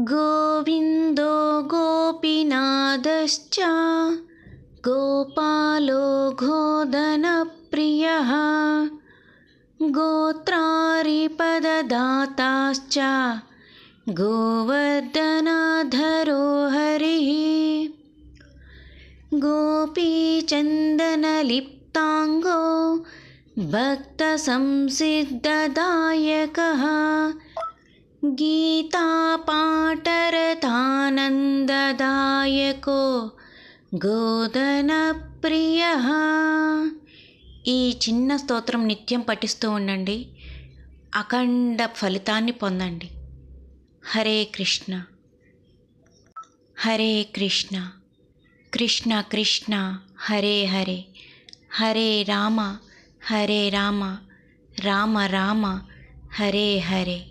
गोविन्दो गोपीनाथश्च गोपालो गोधनप्रियः गोत्रारिपददाताश्च गोवर्धनधरो हरिः गोपीचन्दनलिप्ताङ्गो भक्तसंसिद्धदायकः गीतापाठरतानन्ददायको गोधनप्रियः। ఈ చిన్న స్తోత్రం నిత్యం పఠిస్తూ ఉండండి, అఖండ ఫలితాన్ని పొందండి. హరే కృష్ణ హరే కృష్ణ కృష్ణ కృష్ణ హరే హరే, హరే రామ రామ రామ హరే హరే.